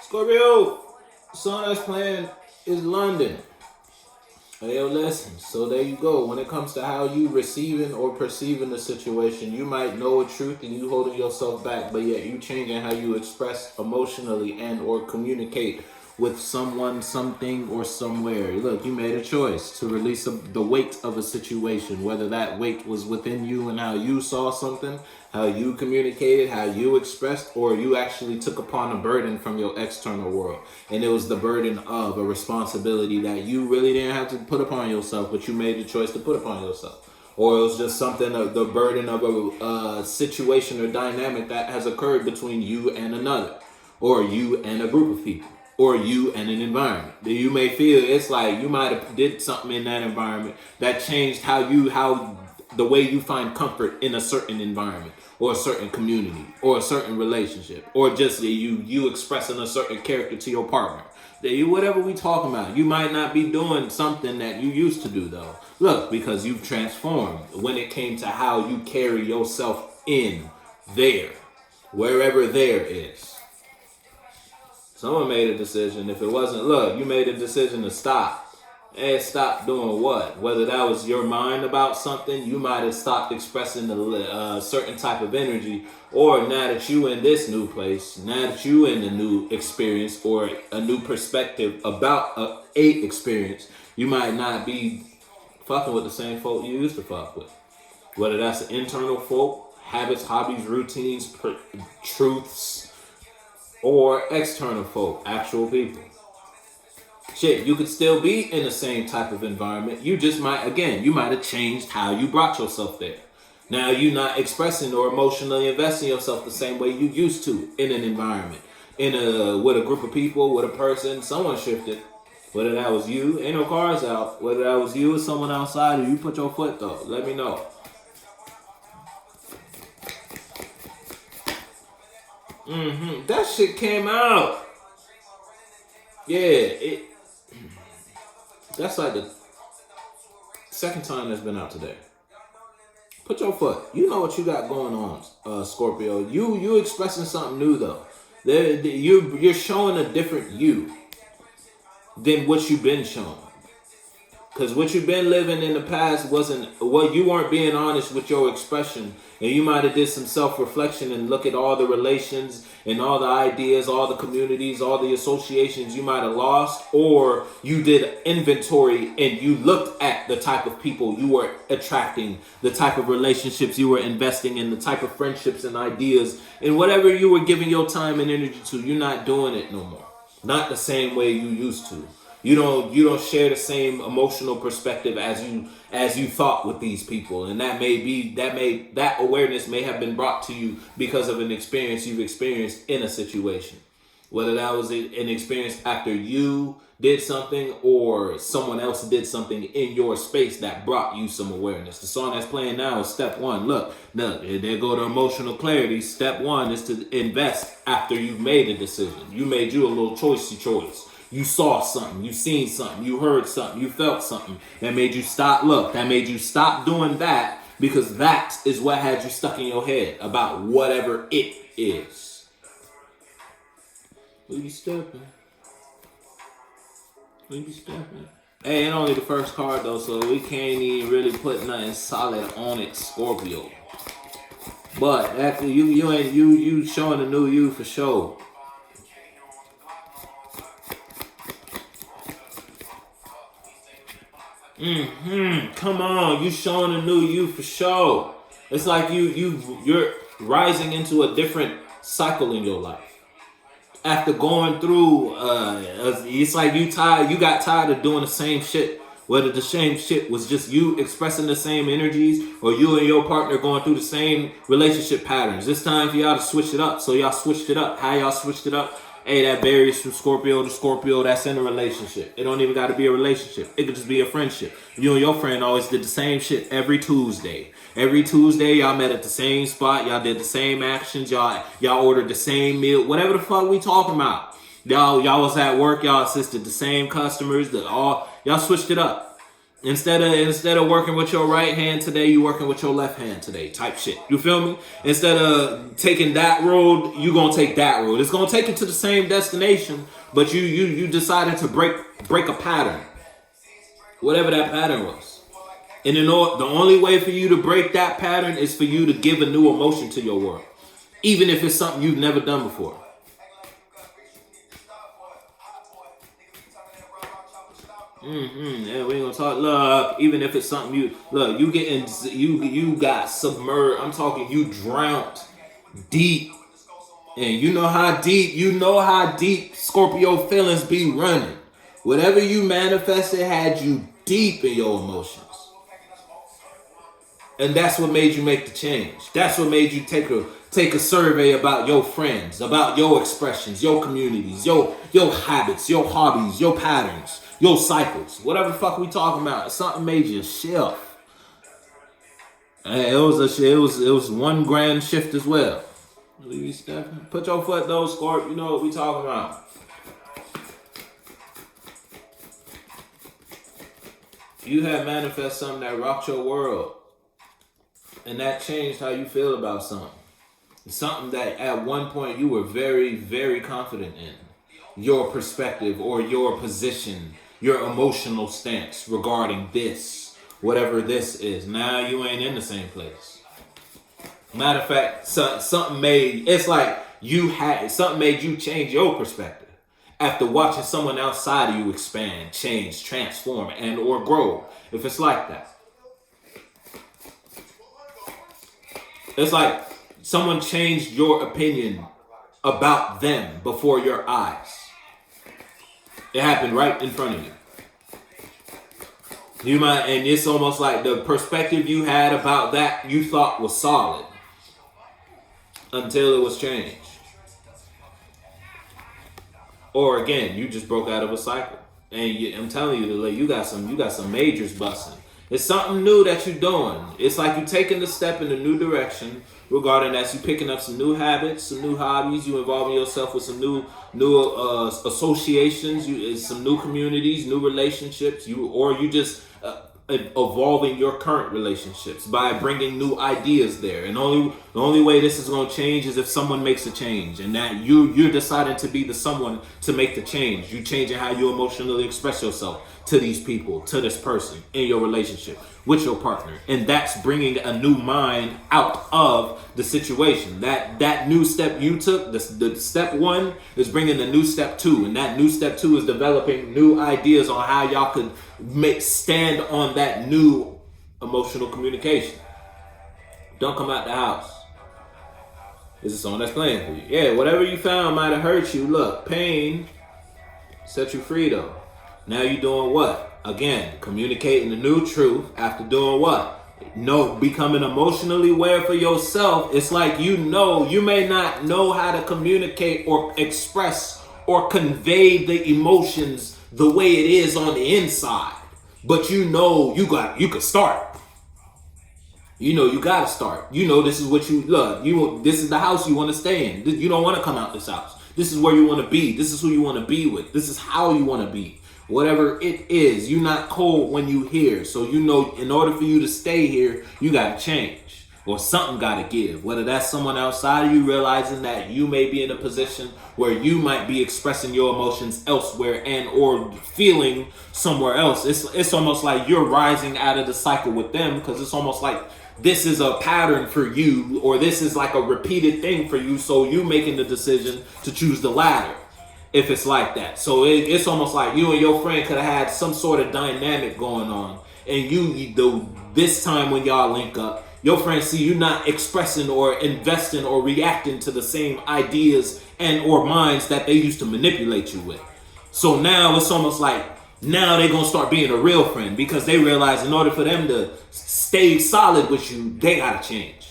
Scorpio, song that's playing is London. Hey, yo, listen. So there you go. When it comes to how you receiving or perceiving the situation, you might know a truth and you holding yourself back, but yet you changing how you express emotionally and or communicate with someone, something, or somewhere. Look, you made a choice to release the weight of a situation, whether that weight was within you and how you saw something, how you communicated, how you expressed, or you actually took upon a burden from your external world. And it was the burden of a responsibility that you really didn't have to put upon yourself, but you made the choice to put upon yourself. Or it was just something of the burden of a situation or dynamic that has occurred between you and another, or you and a group of people, or you and an environment. You may feel it's like you might have did something in that environment that changed how the way you find comfort in a certain environment or a certain community or a certain relationship, or just you expressing a certain character to your partner. Whatever we talking about, you might not be doing something that you used to do though. Look, because you've transformed when it came to how you carry yourself in there, wherever there is. Someone made a decision. If it wasn't, look, you made a decision to stop. And stop doing what? Whether that was your mind about something, you might have stopped expressing a certain type of energy. Or now that you in this new place, now that you in a new experience or a new perspective about a experience, you might not be fucking with the same folk you used to fuck with. Whether that's internal folk, habits, hobbies, routines, truths, or external folk, actual people. Shit, you could still be in the same type of environment. You just might, again, you might have changed how you brought yourself there. Now you're not expressing or emotionally investing yourself the same way you used to in an environment, with a group of people, with a person. Someone shifted. Whether that was you, ain't no cars out. Whether that was you or someone outside, or you put your foot though. Let me know. That shit came out. Yeah, that's like the second time that's been out today. Put your foot. You know what you got going on, Scorpio. You expressing something new though. You're showing a different you than what you've been shown. Because what you've been living in the past wasn't, well, you weren't being honest with your expression. And you might have did some self-reflection and look at all the relations and all the ideas, all the communities, all the associations you might have lost. Or you did inventory and you looked at the type of people you were attracting, the type of relationships you were investing in, the type of friendships and ideas, and whatever you were giving your time and energy to. You're not doing it no more. Not the same way you used to. You don't share the same emotional perspective as you thought with these people, and that awareness may have been brought to you because of an experience you've experienced in a situation, whether that was an experience after you did something or someone else did something in your space that brought you some awareness. The song that's playing now is Step 1. Look, there go to emotional clarity. Step 1 is to invest after you've made a decision. You made you a little choice. You saw something, you seen something, you heard something, you felt something that made you stop. Look, that made you stop doing that because that is what had you stuck in your head about whatever it is. We be stepping. Hey, ain't only the first card though, so we can't even really put nothing solid on it, Scorpio. But after you showing a new you for sure. Come on, you showing a new you for sure. It's like you're rising into a different cycle in your life. After going through, it's like you got tired of doing the same shit. Whether the same shit was just you expressing the same energies or you and your partner going through the same relationship patterns. It's time for y'all to switch it up. So y'all switched it up. How y'all switched it up? Hey, that varies from Scorpio to Scorpio that's in a relationship. It don't even got to be a relationship. It could just be a friendship. You and your friend always did the same shit every Tuesday. Every Tuesday, y'all met at the same spot. Y'all did the same actions. Y'all ordered the same meal. Whatever the fuck we talking about. Y'all was at work. Y'all assisted the same customers. Y'all switched it up. Instead of working with your right hand today, you working with your left hand today, type shit. You feel me? Instead of taking that road, you gonna take that road. It's gonna take you to the same destination, but you decided to break a pattern, whatever that pattern was. And the only way for you to break that pattern is for you to give a new emotion to your world, even if it's something you've never done before. Yeah, we ain't gonna talk love. Even if it's something you got submerged. I'm talking you drowned deep, and you know how deep Scorpio feelings be running. Whatever you manifested had you deep in your emotions, and that's what made you make the change. That's what made you take a survey about your friends, about your expressions, your communities, your habits, your hobbies, your patterns, your cycles, whatever the fuck we talking about. Something made you shift. And it was one grand shift as well. Put your foot though, Scorp. You know what we talking about. You have manifest something that rocked your world, and that changed how you feel about something. Something that at one point you were very, very confident in. Your perspective or your position, your emotional stance regarding this, whatever this is. Now you ain't in the same place. Matter of fact, something made you change your perspective after watching someone outside of you expand, change, transform, and or grow. If it's like that. It's like someone changed your opinion about them before your eyes. It happened right in front of you. And it's almost like the perspective you had about that you thought was solid until it was changed. Or again, you just broke out of a cycle, and I'm telling you, you got some majors busting. It's something new that you're doing. It's like you taking the step in a new direction. Regarding that, you picking up some new habits, some new hobbies. You involving yourself with some new associations, some new communities, new relationships. You just evolving your current relationships by bringing new ideas there. And the only way this is going to change is if someone makes a change, and that you're deciding to be the someone to make the change. You changing how you emotionally express yourself to these people, to this person in your relationship with your partner, and that's bringing a new mind out of the situation. That new step you took, the step one, is bringing the new step two, and that new step two is developing new ideas on how y'all could stand on that new emotional communication. Don't come out the house. This is someone that's playing for you. Yeah, whatever you found might have hurt you. Look, pain set you free though. Now you're doing what? Again, communicating the new truth after doing what? Becoming emotionally aware for yourself. It's like you may not know how to communicate or express or convey the emotions the way it is on the inside. But you could start. You gotta start. This is what you love. This is the house you want to stay in. You don't want to come out this house. This is where you want to be. This is who you want to be with. This is how you want to be. Whatever it is, you're not cold when you here. So in order for you to stay here, you got to change. Or something got to give. Whether that's someone outside of you realizing that you may be in a position where you might be expressing your emotions elsewhere and or feeling somewhere else. It's almost like you're rising out of the cycle with them, because it's almost like this is a pattern for you, or this is like a repeated thing for you. So you making the decision to choose the latter. If it's like that. So it's almost like you and your friend could have had some sort of dynamic going on. And this time when y'all link up, your friend see you not expressing or investing or reacting to the same ideas and or minds that they used to manipulate you with. So now it's almost like now they're going to start being a real friend, because they realize in order for them to stay solid with you, they got to change.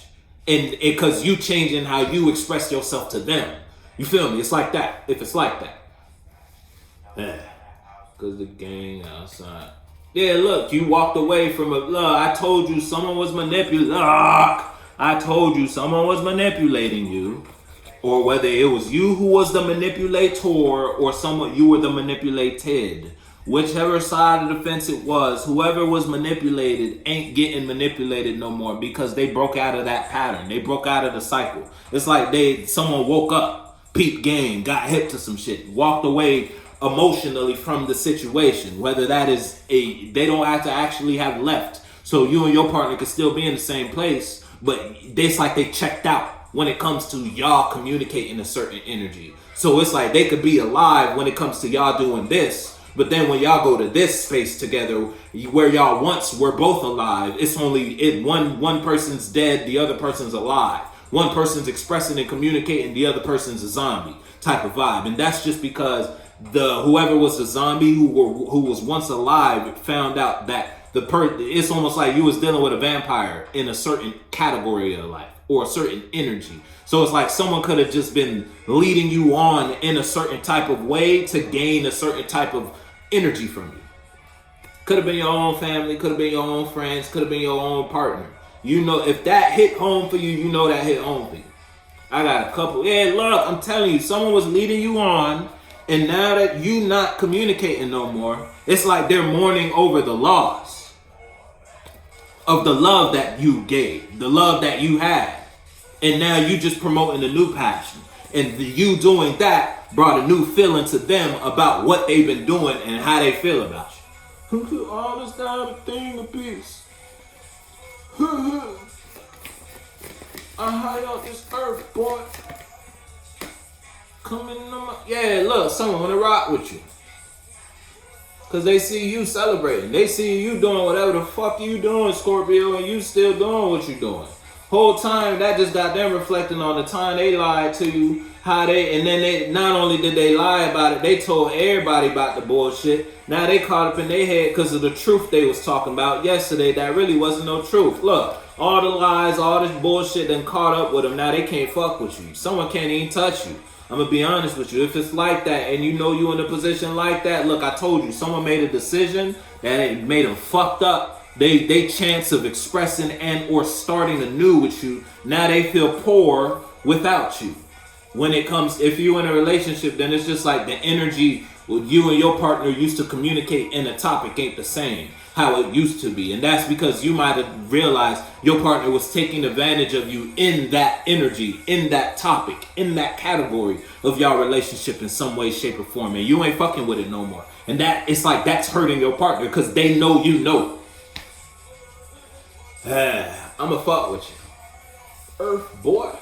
And because you changing how you express yourself to them. You feel me? It's like that. If it's like that. Yeah. Because the gang outside. Yeah, look, you walked away from I told you someone was manipulating. I told you someone was manipulating you. Or whether it was you who was the manipulator, or you were the manipulated. Whichever side of the fence it was, whoever was manipulated ain't getting manipulated no more because they broke out of that pattern. They broke out of the cycle. It's like someone woke up, peep game, got hip to some shit, walked away emotionally from the situation. Whether that is they don't have to actually have left. So you and your partner could still be in the same place, but it's like they checked out when it comes to y'all communicating a certain energy. So it's like they could be alive when it comes to y'all doing this. But then when y'all go to this space together, where y'all once were both alive, it's only one person's dead, the other person's alive. One person's expressing and communicating, the other person's a zombie type of vibe. And that's just because whoever was the zombie who was once alive found out that it's almost like you was dealing with a vampire in a certain category of life or a certain energy. So it's like someone could have just been leading you on in a certain type of way to gain a certain type of energy from you. Could have been your own family, could have been your own friends, could have been your own partner. You know, if that hit home for you, you know that hit home for you. I got a couple. Yeah, look, I'm telling you, someone was leading you on, and now that you not communicating no more, it's like they're mourning over the loss of the love that you gave, the love that you had. And now you just promoting a new passion. And you doing that brought a new feeling to them about what they've been doing and how they feel about you. All this down a thing of peace. I high out this earth, boy. Coming on my... Yeah, look, someone wanna rock with you. Cause they see you celebrating. They see you doing whatever the fuck you doing, Scorpio, and you still doing what you doing. Whole time that just got them reflecting on the time they lied to you, and then they not only did they lie about it, they told everybody about the bullshit. Now they caught up in their head because of the truth they was talking about yesterday that really wasn't no truth. Look, all the lies, all this bullshit done caught up with them. Now they can't fuck with you. Someone can't even touch you. I'm gonna be honest with you. If it's like that and you know you in a position like that, look, I told you, someone made a decision that it made them fucked up. They chance of expressing and or starting anew with you, now they feel poor without you. When it comes, if you're in a relationship, then it's just like the energy you and your partner used to communicate in a topic ain't the same how it used to be. And that's because you might have realized your partner was taking advantage of you in that energy, in that topic, in that category of y'all relationship in some way, shape, or form. And you ain't fucking with it no more. And that it's like that's hurting your partner because they know you know. I'ma fuck with you. Earth boy.